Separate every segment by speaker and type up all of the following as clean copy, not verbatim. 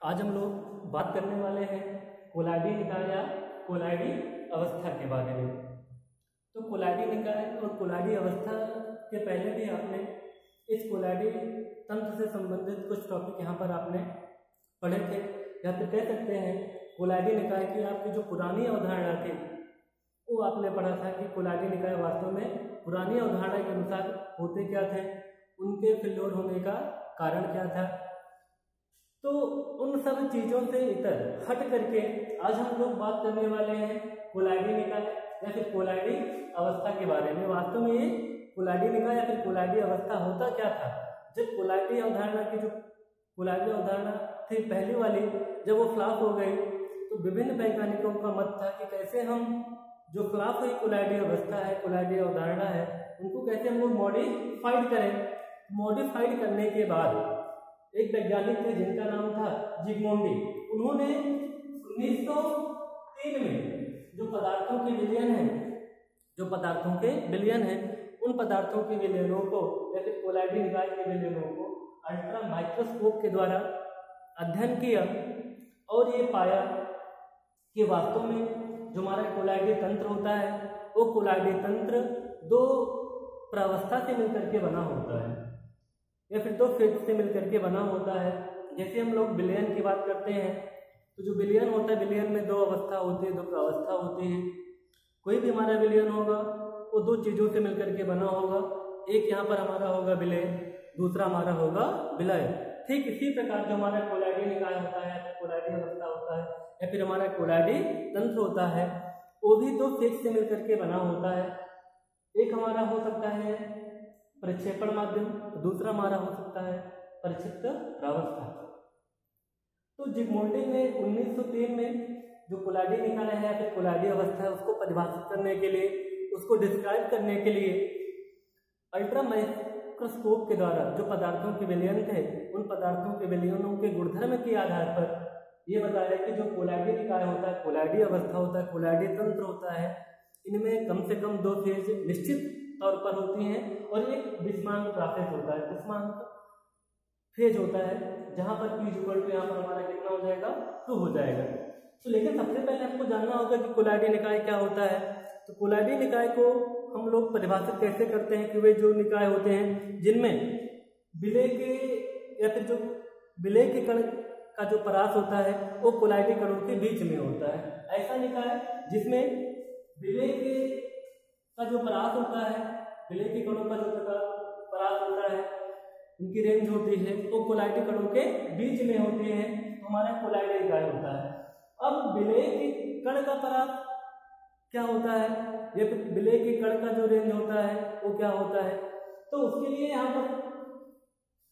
Speaker 1: आज हम लोग बात करने वाले हैं कोलाइडी निकाय या कोलाइडी अवस्था के बारे में। तो कोलाइडी निकाय और कोलाइडी अवस्था के पहले भी आपने इस कोलाइडी तंत्र से संबंधित कुछ टॉपिक यहाँ पर आपने पढ़े थे। या फिर कह सकते हैं कोलाइडी निकाय की आपकी जो पुरानी अवधारणा थी वो आपने पढ़ा था कि कोलाइडी निकाय वास्तव में पुरानी अवधारणा के अनुसार होते क्या थे, उनके फेल्योर होने का कारण क्या था। तो उन सब चीज़ों से इतर हट करके आज हम लोग बात करने वाले हैं कोलाइडी निकाय या फिर कोलाइडी अवस्था के बारे में। वास्तव में ये कोलाइडी निकाय या फिर कोलाइडी अवस्था होता क्या था। जब कोलाइडी अवधारणा की जो कोलाइडी अवधारणा थी पहली वाली, जब वो फ्लॉप हो गई तो विभिन्न वैज्ञानिकों का मत था कि कैसे हम जो फ्लॉप हुई कोलाइडी अवस्था है, कोलाइडी अवधारणा है, उनको कैसे हम लोग मॉडिफाइड करें। मॉडिफाइड करने के बाद एक वैज्ञानिक थे जिनका नाम था जिगमोंडी। उन्होंने 1903 में जो पदार्थों के विलयन हैं उन पदार्थों के विलयनों को या फिर कोलाइडी निकाय के विलयनों को अल्ट्रा माइक्रोस्कोप के द्वारा अध्ययन किया और ये पाया कि वास्तव में जो हमारा कोलाइडी तंत्र होता है वो कोलाइडी तंत्र दो प्रावस्था से मिलकर के बना होता है या फिर दो फेज से मिलकर के बना होता है। जैसे हम लोग विलयन की बात करते हैं तो जो विलयन होता है, विलयन में दो अवस्था होती है, दो प्रावस्था होती है। कोई भी हमारा विलयन होगा वो दो चीज़ों से मिलकर के बना होगा। एक यहाँ पर हमारा होगा विलय, दूसरा हमारा होगा विलय। ठीक इसी प्रकार जो हमारा कोलाइडी निकाय होता है, कोलाइडी अवस्था होता है या फिर हमारा कोलाइडी तंत्र होता है, वो भी दो फेज से मिलकर के बना होता है। एक हमारा हो सकता है प्रक्षेपण माध्यम, दूसरा हमारा हो सकता है परिक्षिप्त प्रावस्था। तो जिगमोंडी ने 1903 में जो कोलाइडी निकाय है या फिर कोलाइडी अवस्था है उसको परिभाषित करने के लिए, उसको डिस्क्राइब करने के लिए अल्ट्रा माइक्रोस्कोप के द्वारा जो पदार्थों के विलयन थे उन पदार्थों के विलयनों के गुणधर्म के आधार पर ये बताया कि जो कोलाइडी निकाय होता है, कोलाइडी अवस्था होता है, कोलाइडी तंत्र होता है, इनमें कम से कम दो फेज निश्चित तौर पर होती हैं और एक विषमांग प्रोसेस होता है, विषमांग फेज होता है जहां पर P = यहाँ पर हमारा कितना हो जाएगा, 2 हो जाएगा। तो लेकिन सबसे पहले हमको जानना होगा कि कोलाइडी निकाय क्या होता है। तो कोलाइडी निकाय को हम लोग परिभाषित कैसे करते हैं कि वे जो निकाय होते हैं जिनमें विलय के या फिर जो विलय के कण का जो परास होता है वो कोलाइडी कणों के बीच में होता है। ऐसा निकाय जिसमें विलय के का जो परास होता है, विलय के कणों का जो परास होता है, उनकी रेंज होती है वो कोलाइडी कणों के बीच में होती है, तो हमारा कोलाइडी निकाय होता है। अब विलय के कण का परास क्या होता है या फिर विलय के कण का जो रेंज होता है वो क्या होता है। तो उसके लिए यहाँ पर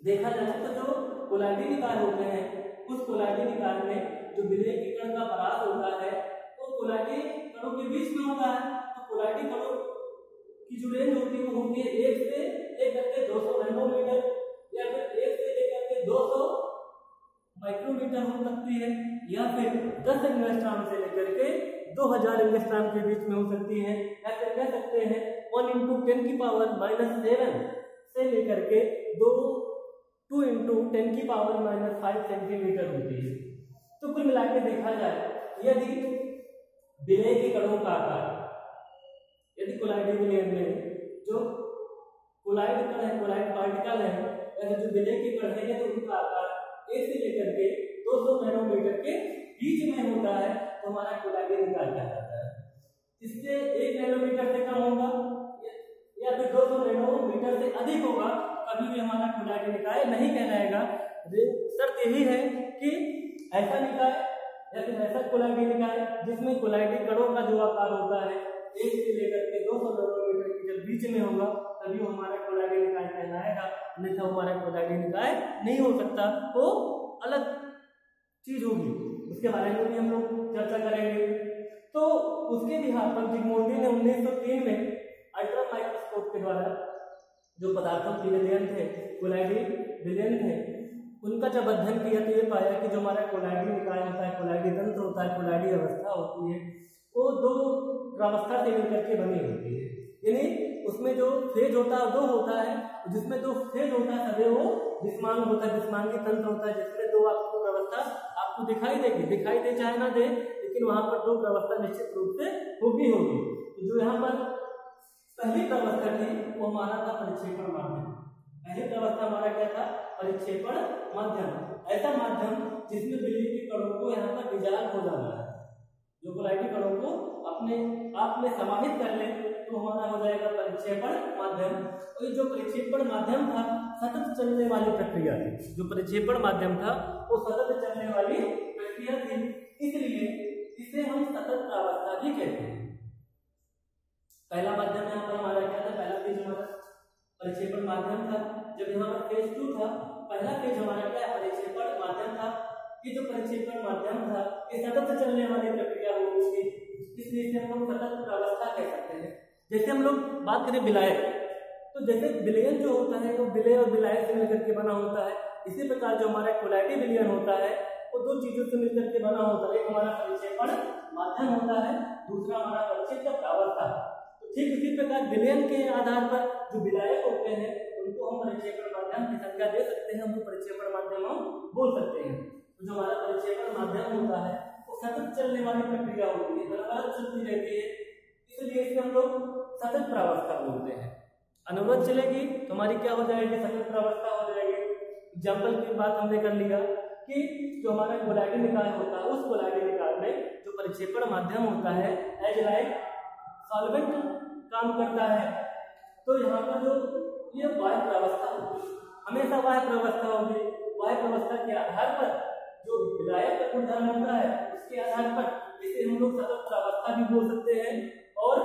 Speaker 1: देखा जाए तो जो कोलाइडी निकाय होते हैं उस कोलाइडी निकाय में जो विलय के कण का परास होता है वो कोलाइडी कणों के बीच में होता है। तो कोलाइडी कणों की जो रेंज होती है वो होती है 1 से लेकर के 200 नैनोमीटर या फिर 1 से लेकर के 200 माइक्रोमीटर हो सकती है या फिर 10 एंगस्ट्रॉम से लेकर के 2000 एंगस्ट्रॉम के बीच में हो सकती है या फिर कह सकते हैं 1 × 10⁻⁷ से लेकर के 2 × 10⁻⁵ सेंटीमीटर होती है। तो कुल मिला के देखा जाए यदि विलय के कणों का आकार, यदि कोलाइडी विलयन में जो कोलाइड कण है, कोलाइड पार्टिकल है या जो विलय के कण है तो उनका आकार 1 से लेकर के 200 नैनोमीटर के बीच में होता है तो हमारा कोलाइडी निकाय कहलाता है। इससे 1 नैनोमीटर से कम होगा या फिर 200 नैनोमीटर से अधिक होगा कभी भी हमारा कोलाइडी निकाय नहीं कहलाएगा। शर्त यही है कि ऐसा निकाय या फिर ऐसा कोलाइडी निकाय जिसमें कोलाइडी कणों का जो आकार होता है 1 से लेकर के 200 नैनोमीटर के जब बीच में होगा तभी वो हमारा कोलाइडी निकाय कहलाएगा, अन्यथा हमारा कोलाइडी निकाय नहीं हो सकता, वो अलग चीज होगी, उसके बारे में भी हम लोग चर्चा करेंगे। तो उसके बिहार पर जिगमोंडी ने 1903 में अल्ट्रा माइक्रोस्कोप के द्वारा जो पदार्थों के विलयन थे, कोलाइडी विलयन थे, उनका जब अध्ययन किया तो ये पाया कि जो हमारा कोलाइडी निकाय होता है, कोलाइडी तंत्र होता है, कोलाइडी अवस्था होती है, वो दो प्रावस्था से मिलकर के बनी होती है। यानी उसमें जो फेज होता है 2 होता है, जिसमें 2 फेज होता है सदैव वो विषमांग होता है, विषमांगी तंत्र होता है जिसमें 2 आपको व्यवस्था आप आपको दिखाई देगी, दिखाई दे चाहे ना दे, लेकिन वहां पर दो प्रावस्था निश्चित रूप से होगी। तो जो यहाँ पर पहली प्रावस्था थी वो हमारा था परिक्षेपण माध्यम। पहली प्रावस्था हमारा क्या था? परिक्षेपण माध्यम। ऐसा माध्यम जिसमें बिजली के कणों को यहाँ पर डिजॉल्व हो जाना है, जो कोलाइडी कणों को अपने आप में समाहित कर ले, तो हमारा हो जाएगा परिक्षेपण माध्यम। और ये जो परिक्षेपण माध्यम था सतत चलने वाली प्रक्रिया थी। जो परिक्षेपण माध्यम था वो सतत चलने वाली प्रक्रिया थी, इसलिए इसे हम सतत प्रावस्था भी कहते हैं। पहला माध्यम यहाँ पर हमारा क्या था? पहला फेज हमारा परिक्षेपण माध्यम था। जब यहाँ पर फेज 2 था, पहला फेज हमारा क्या है? परिक्षेपण माध्यम था। ये जो परिक्षेपण माध्यम था ये सतत चलने वाली प्रक्रिया होगी थी, इसलिए इसे हम सतत प्रावस्था कह सकते हैं। जैसे हम लोग बात करें विलायक, तो जैसे विलयन जो होता है वो विलय और विलायक से मिलकर के बना होता है, इसी प्रकार जो हमारा कोलाइडी विलयन होता है वो दो चीजों से मिलकर के बना होता है। एक हमारा परिक्षेपण माध्यम होता है, दूसरा हमारा परिक्षेप्त प्रावस्था। तो ठीक इसी प्रकार विलयन के आधार पर जो विलायक होते हैं उनको हम परिक्षेपण माध्यम की संख्या दे सकते हैं, उनको परिक्षेपण माध्यम हम बोल सकते हैं। तो जो हमारा परिक्षेपण माध्यम होता है वो सतत चलने वाली प्रक्रिया होती है, लगातार चलती रहती है, इसलिए इसे हम लोग सतत प्रावस्था बोलते हैं। अनवरत चलेगी तो हमारी क्या हो जाएगी? सतत प्रावस्था हो जाएगी। एग्जाम्पल की बात हमने कर लिया कि जो हमारा कोलाइडी निकाय होता है उस कोलाइडी निकाय में जो परिक्षेपण माध्यम होता है एज लाइक सॉल्वेंट काम करता है, तो यहाँ पर जो ये वायु प्रावस्था होगी, हमेशा वायु प्रावस्था होगी। वायु प्रावस्था के आधार पर जो विलायक का गुणधर्म होता है उसके आधार पर इसे हम लोग सतत प्रावस्था भी बोल सकते हैं और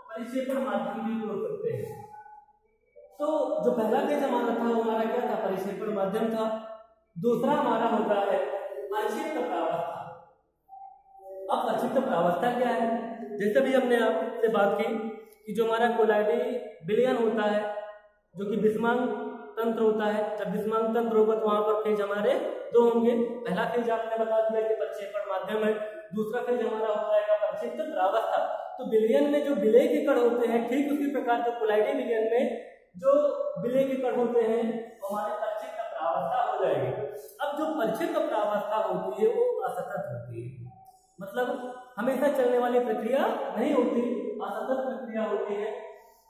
Speaker 1: परिक्षेपण माध्यम भी बोल सकते हैं। तो जो पहला फेज हमारा था वो हमारा क्या था? परिक्षेपण माध्यम था। दूसरा हमारा होता है परिक्षिप्त प्रावस्था। अब परिक्षिप्त प्रावस्था क्या है? जैसे भी हमने आपसे बात की कि जो हमारा कोलाइडी विलयन होता है जो कि विषमांग तंत्र होता है, जब विषमांग तंत्र होगा तो वहां पर फेज हमारे दो होंगे। पहला फेज आपने बता दिया कि परिक्षेपण माध्यम है, दूसरा फेज हमारा हो जाएगा परिक्षिप्त प्रावस्था। तो विलयन में जो विलय के कण होते हैं ठीक उसी प्रकार जो कोलाइडी विलयन में जो विलय के कण होते हैं वो हमारे परिक्षिप्त प्रावस्था हो जाएगी। अब जो परिक्षिप्त प्रावस्था होती है वो असतत होती है, मतलब हमेशा चलने वाली प्रक्रिया नहीं होती, असतत प्रक्रिया होती है।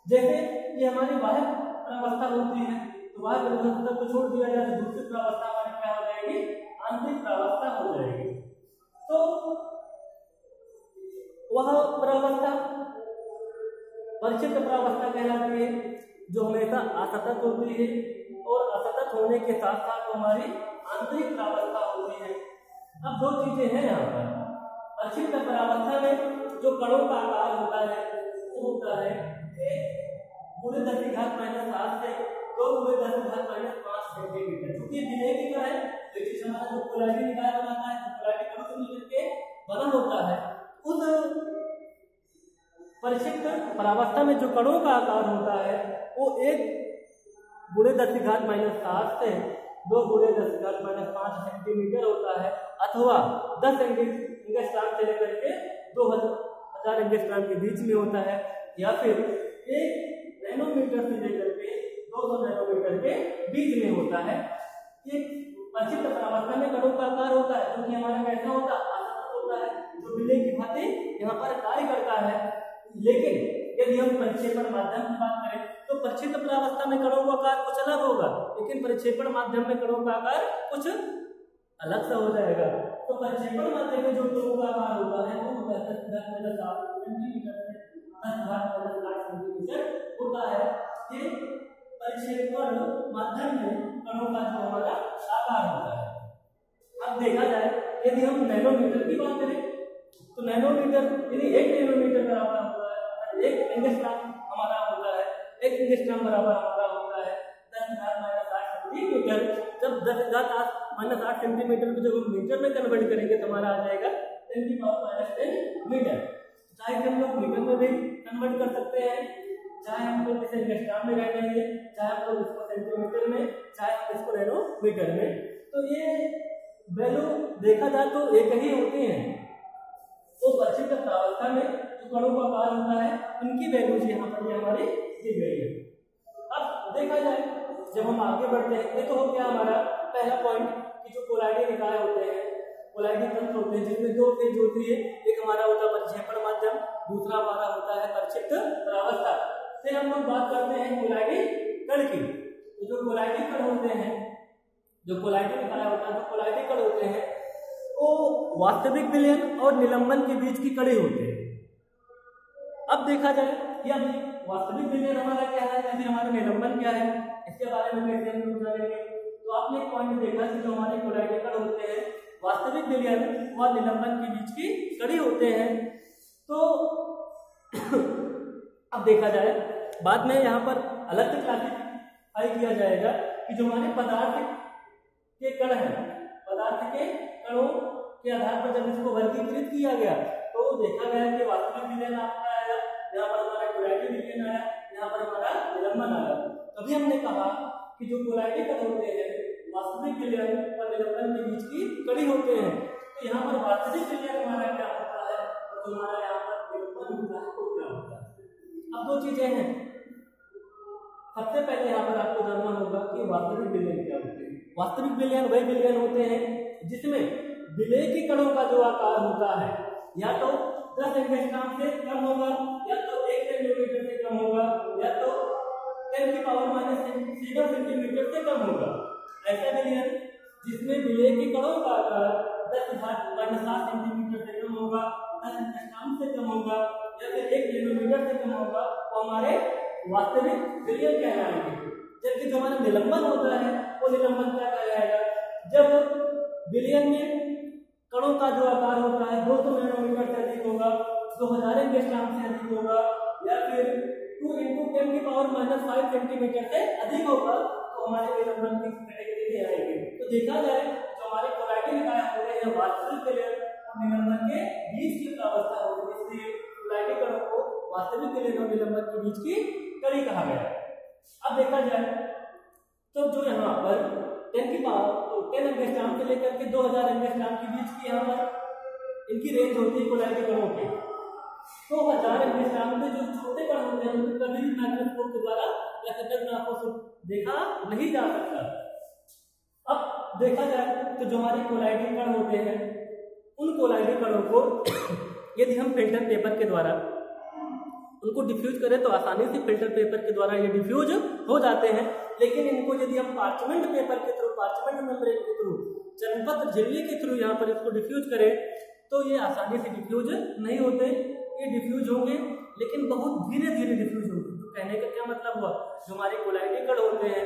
Speaker 1: जैसे ये हमारी बाह्य प्रावस्था होती है, तो बाह्य प्रावस्था को छोड़ दिया जाए तो दूसरी प्रावस्था हमारी क्या हो जाएगी? आंतरिक प्रावस्था हो जाएगी। तो वह प्रावस्था परिक्षिप्त प्रावस्था कहलाती है जो हमेशा असतत होती है, और असतत होने के साथ साथ हमारी आंतरिक प्रावस्था होती है। अब दो चीजें हैं यहाँ पर। परिक्षिप्त प्रावस्था में जो कणों का आकार होता है वो होता है 1×10⁻⁷ से 2×10⁻⁵ सेंटीमीटर, क्योंकि विलय की कण है, लेकिन हमारा जो कोलाइडी निकाय बनाता है तो कोलाइडी कणों से मिलकर के बना होता है। उस परिक्षिप्त प्रावस्था में जो कणों का आकार होता है वो 1×10⁻⁷ से 2×10⁻⁵ सेंटीमीटर होता है, अथवा 10 एंगस्ट्रॉम से लेकर के 2000 एंगस्ट्रॉम के बीच में होता है, या फिर 1 नैनोमीटर से लेकर के 200 नैनोमीटर के बीच में होता है। ये परिक्षिप्त प्रावस्था में कणों का आकार होता है क्योंकि हमारा कैसा होता है? असतत होता है, जो विलय की भांति यहाँ पर कार्य करता है। लेकिन यदि हम परिक्षेपण माध्यम की बात करें तो परिक्षिप्त प्रावस्था में कणों का आकार कुछ अलग होगा, लेकिन परिक्षेपण माध्यम में कणों का आकार कुछ अलग सा हो जाएगा। तो परिक्षेपण माध्यम में जो कणों का आकार होता है वो 10⁻⁷ सेंटीमीटर से 10⁻⁷ सेंटीमीटर होता है। ये परिक्षेपण माध्यम में कणों का जो हमारा आकार होता है। अब देखा जाए यदि हम नैनोमीटर की बात करें तो नैनोमीटर यानी 1 नैनोमीटर बराबर होता है, 1 एंगस्ट्रॉम हमारा होता है, 1 एंगस्ट्रॉम बराबर हमारा होता है 10⁻⁷ सेंटीमीटर। जब 10⁻⁷ सेंटीमीटर को जब हम मीटर में कन्वर्ट करेंगे तो हमारा आ जाएगा 10⁻⁻10 मीटर। चाहे हम लोग मीटर में भी कन्वर्ट कर सकते हैं, चाहे हम लोग इसे एंगस्ट्रॉम में रह लेंगे, चाहे हम लोग इसको सेंटीमीटर में, चाहे हम इसको नैनोमीटर में। तो ये वैल्यू देखा जाए तो एक ही होती है। तो परिक्षिप्त प्रावस्था में जो कणों का आकार होता है उनकी वैल्यूज यहाँ पर ये हमारी दी गई है। अब देखा जाए जब हम आगे बढ़ते हैं, ये तो हो गया हमारा पहला पॉइंट कि जो कोलाइडी निकाय होते हैं कोलाइडिंग तंत्र होते हैं जिसमें दो फेज होती है, एक हमारा होता है परिक्षेपण माध्यम, दूसरा हमारा होता है परिक्षिप्त प्रावस्था। फिर हम लोग बात करते हैं कोलाइडिंग कण की। तो जो कोलाइडिंग कण होते हैं, जो कोलाइडिंग पाया होता है, जो कोलाइडिंग कण होते हैं वो वास्तविक विलयन और निलंबन के बीच की कड़ी होते हैं। अब देखा जाए कि अब वास्तविक विलयन हमारा क्या है या फिर हमारा निलंबन क्या है, इसके बारे में कैसे हम लोग जानेंगे। तो आपने एक पॉइंट देखा कि जो हमारे कोलाइडिंग कण होते हैं वास्तविक विलयन व निलंबन के बीच की कड़ी होते हैं। तो अब देखा जाए बाद में यहाँ पर अलग से क्लासिफाई किया जाएगा कि जो हमारे पदार्थ के कण हैं, पदार्थ के कणों के आधार पर जब इसको वर्गीकृत किया गया तो देखा गया कि वास्तविक विलयन आपका आया, यहाँ पर हमारा कोलाइडिंग विलयन आया, यहाँ पर हमारा निलंबन आया। तभी हमने कहा कि जो कोलाइडिंग कण होते हैं वास्तविक विलयन और निलंबन के बीच की कड़ी होते हैं। तो यहाँ पर वास्तविक विलयन हमारा क्या होता है और जो हमारा यहाँ पर निलंबन होता है वो क्या होता है। अब दो चीजें हैं, सबसे पहले यहाँ पर आपको जानना होगा कि वास्तविक विलयन क्या होते हैं। वास्तविक विलयन वही विलयन होते हैं जिसमें विलेय के कणों का जो आकार होता है या तो 10 एंगस्ट्रॉम से कम होगा, या तो 1 सेंटीमीटर से कम होगा, या तो 10 की पावर -7 सेंटीमीटर से कम होगा। ऐसा विलयन जिसमें विलेय के कणों का आकार 10.7 सेंटीमीटर से कम होगा, 10 एंगस्ट्रॉम से कम होगा, या फिर 1 नैनोमीटर से कम होगा, वो हमारे वास्तविक विलयन कहलाएंगे। जबकि जो हमारा निलंबन होता है वो निलंबन क्या कहलाएगा, जब विलयन में कणों का जो आकार होता है 200 नैनोमीटर से अधिक होगा, 2000 एंगस्ट्रॉम से अधिक होगा, या फिर 2 × 10 की पावर -5 सेंटीमीटर से अधिक होगा, तो हमारे निलंबन की कैटेगरी में आएंगे। तो देखा जाए जो हमारे कोलाइडिंग निकाय होते हैं वास्तविक विलयन और निलंबन के बीच की अवस्था होती है, इसलिए कोलाइडिंग कणों को वास्तविक विलयन और निलंबन के बीच की कड़ी कहा गया है। अब देखा जाए तो जो यहाँ पर 10 एंगस्ट्रॉम से लेकर के 2000 एंगस्ट्रॉम के बीच की यहाँ पर इनकी रेंज होती है कोलाइडिंग कणों की। 2000 एंगस्ट्रॉम में जो छोटे कण होते हैं उनको कभी भी माइक्रोस्कोप के द्वारा या फिर आंखों से देखा नहीं जा सकता। अब देखा जाए तो जो हमारे कोलाइडिंग कण होते हैं उन कोलाइडिंग कणों को यदि हम फिल्टर पेपर के द्वारा उनको डिफ्यूज करें तो आसानी से फिल्टर पेपर के द्वारा ये डिफ्यूज हो जाते हैं। लेकिन इनको यदि हम पार्चमेंट पेपर के थ्रू, पार्चमेंट मेम्ब्रेन के थ्रू, चर्मपत्र झिल्ली के थ्रू यहाँ पर इसको डिफ्यूज करें तो ये आसानी से डिफ्यूज नहीं होते। ये डिफ्यूज होंगे लेकिन बहुत धीरे धीरे डिफ्यूज होंगे। तो कहने का क्या मतलब हुआ, जो हमारे कोलाइडिंग कण होते हैं,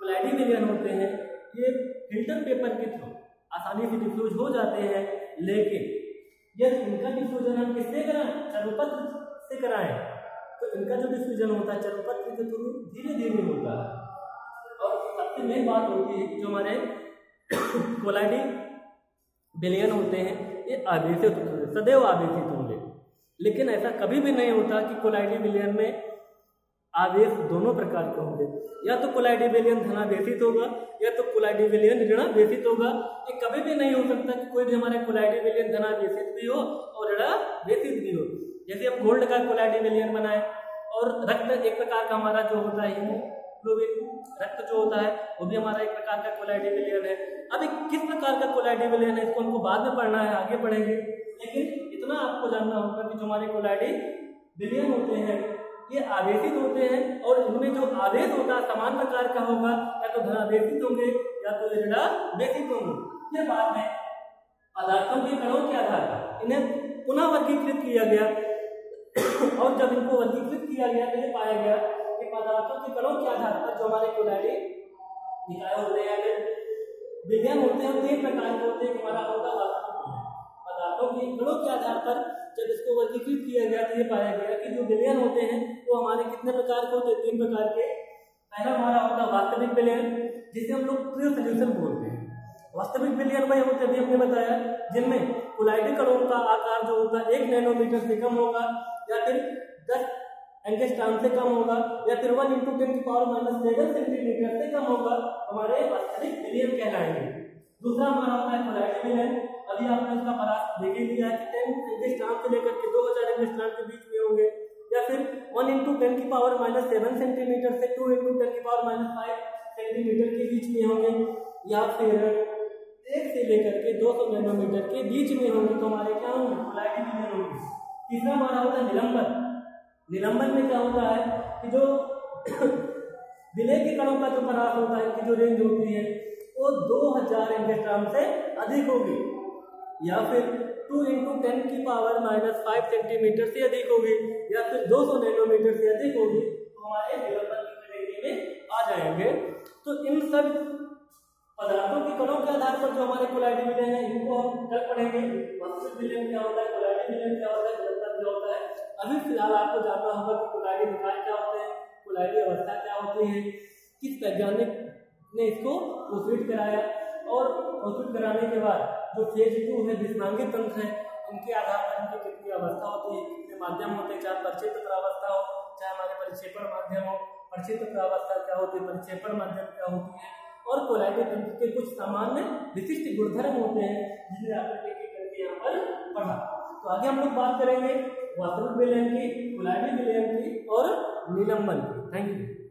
Speaker 1: कोलाइडिंग विलयन होते हैं, ये फिल्टर पेपर के थ्रू आसानी से डिफ्यूज हो जाते हैं। लेकिन यदि इनका डिफ्यूजन हम किससे कराएं, चर्मपत्र से कराएं, तो इनका जो डिफ्यूजन होता है चर्मपत्र के थ्रू धीरे धीरे होता है। और सबसे मेन बात होती है कि जो हमारे कोलाइडिंग विलयन होते हैं ये आवेशित होंगे, सदैव आवेशित होंगे। लेकिन ऐसा कभी भी नहीं होता कि कोलाइडिंग विलयन में आवेश दोनों प्रकार के होंगे, या तो कोलाइडिंग विलयन धनावेशित होगा या तो कोलाइडिंग विलयन ऋणावेशित होगा। ये कभी भी नहीं हो सकता कि कोई भी हमारे कोलाइडिंग विलयन धनावेशित भी हो और ऋणावेशित भी हो। जैसे हम गोल्ड का कोलाइडिंग विलयन बनाए और रक्त एक प्रकार का हमारा जो होता है हीमोग्लोबिन रक्त जो होता है वो भी हमारा एक प्रकार का कोलाइडिंग विलयन है। अब किस प्रकार का कोलाइडिंग विलयन है इसको हमको बाद में पढ़ना है, आगे पढ़ेंगे। लेकिन इतना आपको जानना होगा कि जो हमारे कोलाइडिंग विलयन होते हैं ये आवेशित होते हैं और इनमें जो आवेश होता है समान प्रकार का होगा, या तो धनावेशित होंगे या तो ऋणावेशित होंगे। फिर बाद में पदार्थों के कणों के आधार पर इन्हें पुनः वर्गीकृत किया गया और जब इनको वर्गीकृत किया गया तो ये पाया गया कि पदार्थों के कणों के आधार पर जो हमारे कोलाइडिंग निकाय होते हैं विलयन होते हैं 3 प्रकार के होते हैं। हमारा होता है पदार्थों के कणों के आधार पर जब इसको वर्गीकृत किया गया तो ये पाया गया कि जो विलयन होते हैं वो हमारे कितने प्रकार के होते हैं, 3 प्रकार के। पहला हमारा होता है वास्तविक विलयन, जिसे हम लोग प्योर सॉल्यूशन बोलते हैं। वास्तविक विलयन वही होते हैं, अभी हमने बताया, जिनमें कोलाइडिंग कणों का आकार जो होता है 1 नैनोमीटर से कम होगा, या फिर 10 एंगस्ट्रॉम से कम होगा, या फिर 1 × 10⁻⁷ सेंटीमीटर से कम होगा, हमारे वास्तविक विलयन कहलाएंगे। दूसरा हमारा होता है कोलाइडिंग विलयन। अभी आपने उसका परास देख ही लिया कि 10 एंगस्ट्रॉम से लेकर के 2000 एंगस्ट्रॉम के बीच में होंगे, या फिर 1 × 10⁻⁷ सेंटीमीटर से 2 × 10⁻⁵ सेंटीमीटर के बीच में होंगे, या फिर 1 से लेकर के 200 नैनोमीटर के बीच में होंगे तो हमारे क्या होंगे, कोलाइडी विलयन होंगे। तीसरा हमारा होता है निलंबन। निलंबन में क्या होता है कि जो विलय के कणों का जो परास होता है कि जो रेंज होती है वो 2000 एंगस्ट्रॉम से अधिक होगी या फिर 2 × 10⁻⁵ सेंटीमीटर से अधिक होगी या फिर 200 नैनोमीटर से अधिक होगी तो हमारे निलंबन की कैटेगरी में आ जाएंगे। तो इन सब पदार्थों के कणों के आधार पर जो हमारे कोलाइडी विलयन है इनको हम कल पढ़ेंगे। वास्तविक विलयन क्या होता है, कोलाइडी विलयन क्या होता है, निलंबन क्या होता है। अभी फिलहाल आपको जानना होगा कि कोलाइडी निकाय क्या होते हैं, कोलाइडी अवस्था क्या होती है, किस वैज्ञानिक ने इसको प्रोसीड कराया और प्रोसीड कराने के बाद जो फेज 2 है विषमांगी तंत्र है उनके आधार पर इनकी कितनी अवस्था होती है, कितने माध्यम होते हैं, चाहे परिक्षेत्र प्रावस्था हो चाहे हमारे परिक्षेपण माध्यम हो। परिक्षेत्र प्रावस्था क्या होती है, परिक्षेपण माध्यम क्या होती है और कोलाइडी तंत्र के कुछ सामान्य विशिष्ट गुणधर्म होते हैं जिन्हें आपने एक एक करके यहाँ पर पढ़ा। तो आगे हम लोग बात करेंगे वास्तविक विलयन की, कोलाइडी विलयन की और निलंबन की। Thank you.